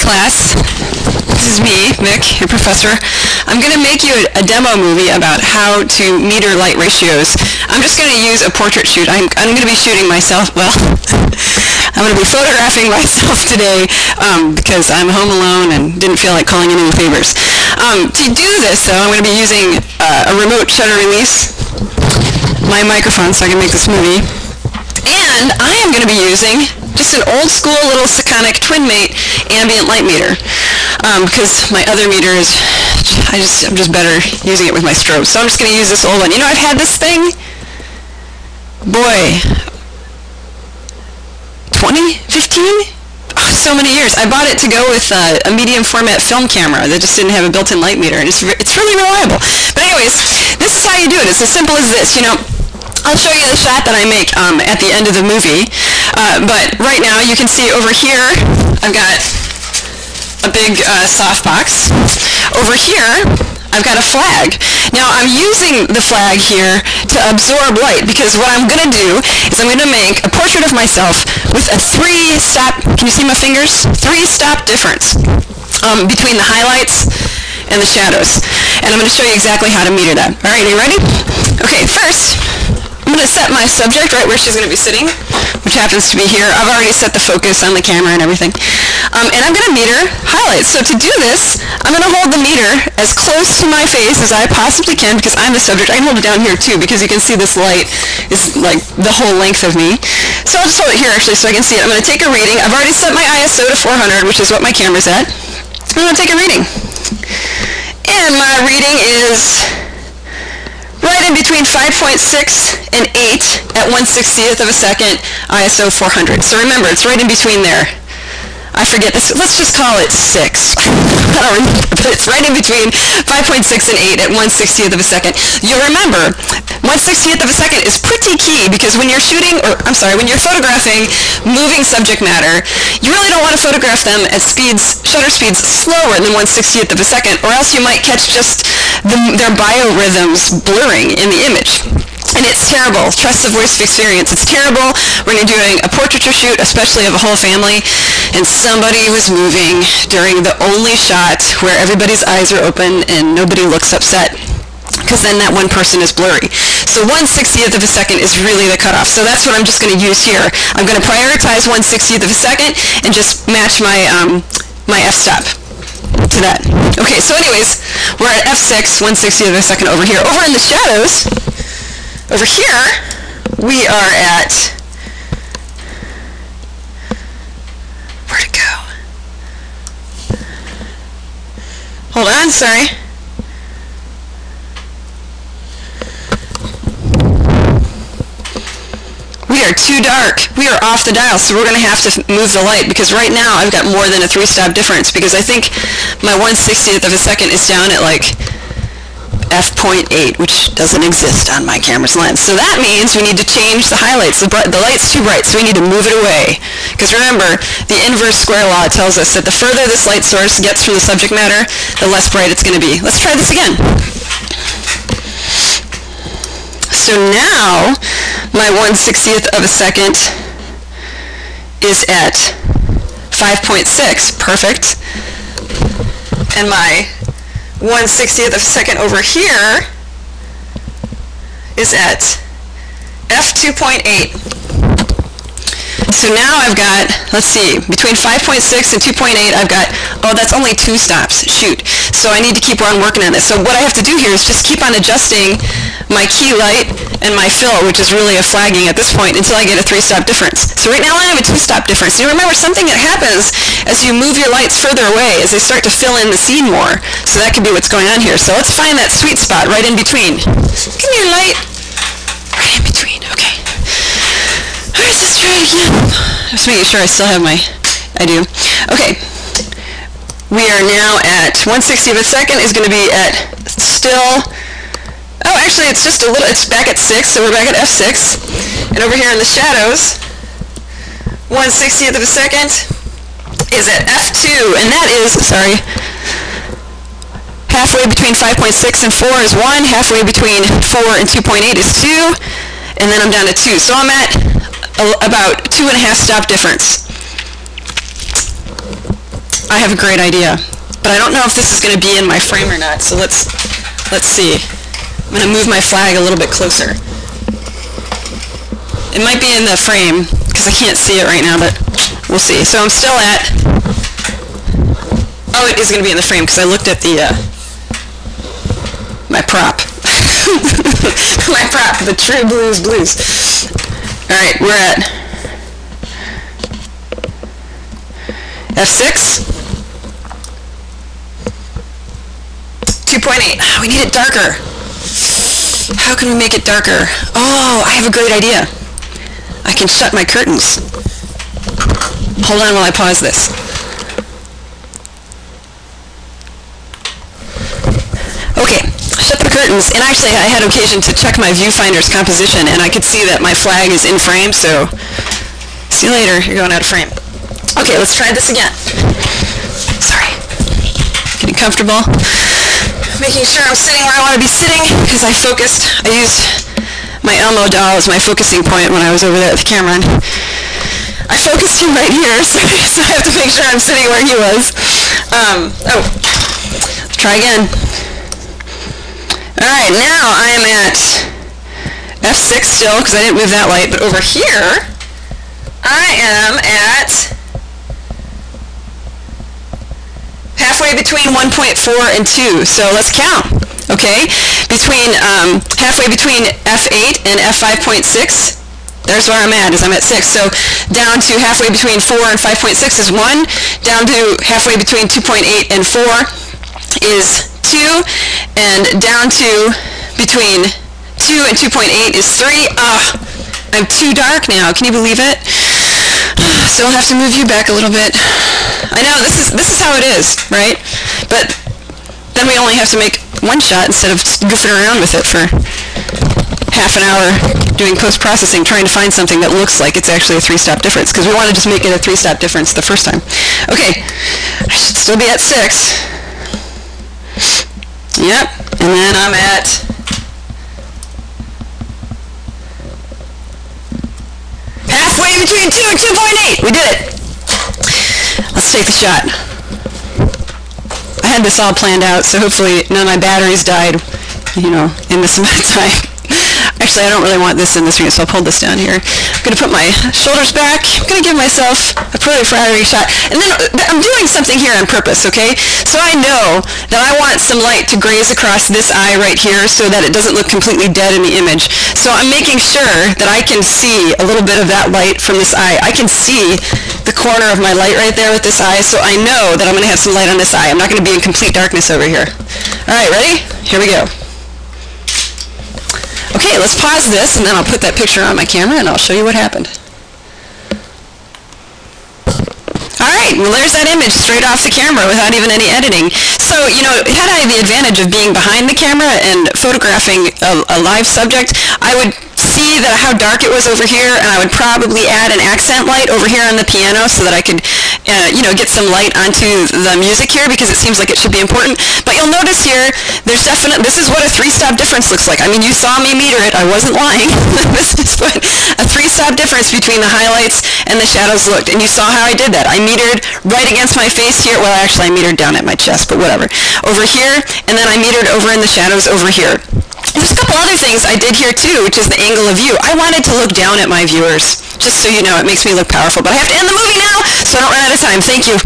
class. This is me, Mick, your professor. I'm going to make you a demo movie about how to meter light ratios. I'm just going to use a portrait shoot. I'm going to be shooting myself. Well, I'm going to be photographing myself today because I'm home alone and didn't feel like calling in any favors. To do this, though, I'm going to be using a remote shutter release, my microphone, so I can make this movie. And I am going to be using just an old school little Sekonic twin-mate ambient light meter because my other meter is, I'm just better using it with my strobe. So I'm just going to use this old one. You know, I've had this thing, boy, 20, 15? Oh, so many years. I bought it to go with a medium format film camera that just didn't have a built-in light meter, and it's really reliable. But anyways, this is how you do it. It's as simple as this. You know, I'll show you the shot that I make at the end of the movie, but right now you can see over here I've got a big softbox. Over here I've got a flag. Now I'm using the flag here to absorb light because what I'm going to do is I'm going to make a portrait of myself with a 3-stop, can you see my fingers? 3-stop difference between the highlights and the shadows. And I'm going to show you exactly how to meter that. All right, are you ready? Okay, first I'm going to set my subject right where she's going to be sitting, which happens to be here. I've already set the focus on the camera and everything. And I'm going to meter highlights. So to do this, I'm going to hold the meter as close to my face as I possibly can because I'm the subject. I can hold it down here too because you can see this light is like the whole length of me. So I'll just hold it here actually so I can see it. I'm going to take a reading. I've already set my ISO to 400, which is what my camera's at. I'm going to take a reading. And my reading is right in between 5.6 and 8 at 1/60th of a second, ISO 400. So remember, it's right in between there. I forget this. Let's just call it 6. I don't remember, but it's right in between 5.6 and 8 at 1/60th of a second. You'll remember, 1/60th of a second is pretty key because when you're shooting, or I'm sorry, when you're photographing moving subject matter, you really don't want to photograph them at speeds, shutter speeds slower than 1/60th of a second, or else you might catch just their biorhythms blurring in the image. And it's terrible. Trust the voice of experience. It's terrible when you're doing a portraiture shoot, especially of a whole family, and somebody was moving during the only shot where everybody's eyes are open and nobody looks upset, because then that one person is blurry. So 1/60th of a second is really the cutoff. So that's what I'm just going to use here. I'm going to prioritize 1/60th of a second and just match my my f-stop to that. Okay, so anyways, we're at f6, 1/60th of a second over here. Over in the shadows, over here, we are at, where'd it go? Hold on, sorry. We are too dark. We are off the dial, so we're going to have to move the light because right now I've got more than a 3-stop difference because I think my 1/60th of a second is down at like f.8, which doesn't exist on my camera's lens. So that means we need to change the highlights. The light's too bright, so we need to move it away. Because remember, the inverse square law tells us that the further this light source gets from the subject matter, the less bright it's going to be. Let's try this again. So now, my 1/60th of a second is at 5.6, perfect. And my 1/60th of a second over here is at f2.8. So now I've got, let's see, between 5.6 and 2.8 I've got, oh, that's only 2 stops, shoot. So I need to keep on working on this. So what I have to do here is just keep on adjusting my key light and my fill, which is really a flagging at this point, until I get a 3-stop difference. So right now I have a 2-stop difference. You remember something that happens as you move your lights further away as they start to fill in the scene more. So that could be what's going on here. So let's find that sweet spot right in between. Give me your light. Right in between, okay. Alright, let's try it again. Just making sure I still have my, I do. Okay. We are now at 1/60th of a second is going to be at still, oh, actually it's just a little, it's back at 6, so we're back at f6. And over here in the shadows, 1/60th of a second is at f2, and that is, sorry, halfway between 5.6 and 4 is 1, halfway between 4 and 2.8 is 2, and then I'm down to 2. So I'm at about 2.5 stop difference. I have a great idea. But I don't know if this is going to be in my frame or not, so let's see. I'm going to move my flag a little bit closer. It might be in the frame, because I can't see it right now, but we'll see. So I'm still at... Oh, it is going to be in the frame, because I looked at the... my prop. My prop, the True Blues Blues. Alright, we're at... F6. 2.8. We need it darker. How can we make it darker? Oh, I have a great idea. I can shut my curtains. Hold on while I pause this. Okay, shut the curtains. And actually, I had occasion to check my viewfinder's composition, and I could see that my flag is in frame, so see you later. You're going out of frame. Okay, let's try this again. Sorry. Getting comfortable. Making sure I'm sitting where I want to be sitting, because I used my Elmo doll as my focusing point when I was over there at the camera. And I focused him right here, so I have to make sure I'm sitting where he was. Let's try again. Alright, now I am at F6 still, because I didn't move that light, but over here, I am at halfway between 1.4 and 2, so let's count, okay? Halfway between F8 and F5.6, there's where I'm at, I'm at 6. So down to halfway between 4 and 5.6 is 1, down to halfway between 2.8 and 4 is 2, and down to between 2 and 2.8 is 3. I'm too dark now, can you believe it? So I'll have to move you back a little bit. I know, this is how it is, right? But then we only have to make one shot instead of goofing around with it for half an hour doing post-processing, trying to find something that looks like it's actually a 3-stop difference, because we want to just make it a 3-stop difference the first time. Okay, I should still be at 6. Yep, and then I'm at... halfway between 2 and 2.8. We did it. Let's take the shot. I had this all planned out, so hopefully none of my batteries died, in this amount of time. Actually, I don't really want this in this room, so I'll pull this down here. I'm going to put my shoulders back. I'm going to give myself a proliferatory shot. And then I'm doing something here on purpose, okay? So I know that I want some light to graze across this eye right here so that it doesn't look completely dead in the image. So I'm making sure that I can see a little bit of that light from this eye. I can see the corner of my light right there with this eye, so I know that I'm going to have some light on this eye. I'm not going to be in complete darkness over here. All right, ready? Here we go. Okay, let's pause this, and then I'll put that picture on my camera, and I'll show you what happened. All right, well, there's that image straight off the camera without even any editing. So, had I the advantage of being behind the camera and photographing a live subject, I would see how dark it was over here, and I would probably add an accent light over here on the piano so that I could, get some light onto the music here, because it seems like it should be important. But you'll notice here, this is what a 3-stop difference looks like. I mean, you saw me meter it. I wasn't lying. This is what a 3-stop difference between the highlights and the shadows looked. And you saw how I did that. I metered right against my face here. Well, actually, I metered down at my chest, but whatever. Over here, and then I metered over in the shadows over here. There's a couple other things I did here too, which is the angle of view. I wanted to look down at my viewers, just so you know. It makes me look powerful. But I have to end the movie now, so I don't run out of time. Thank you.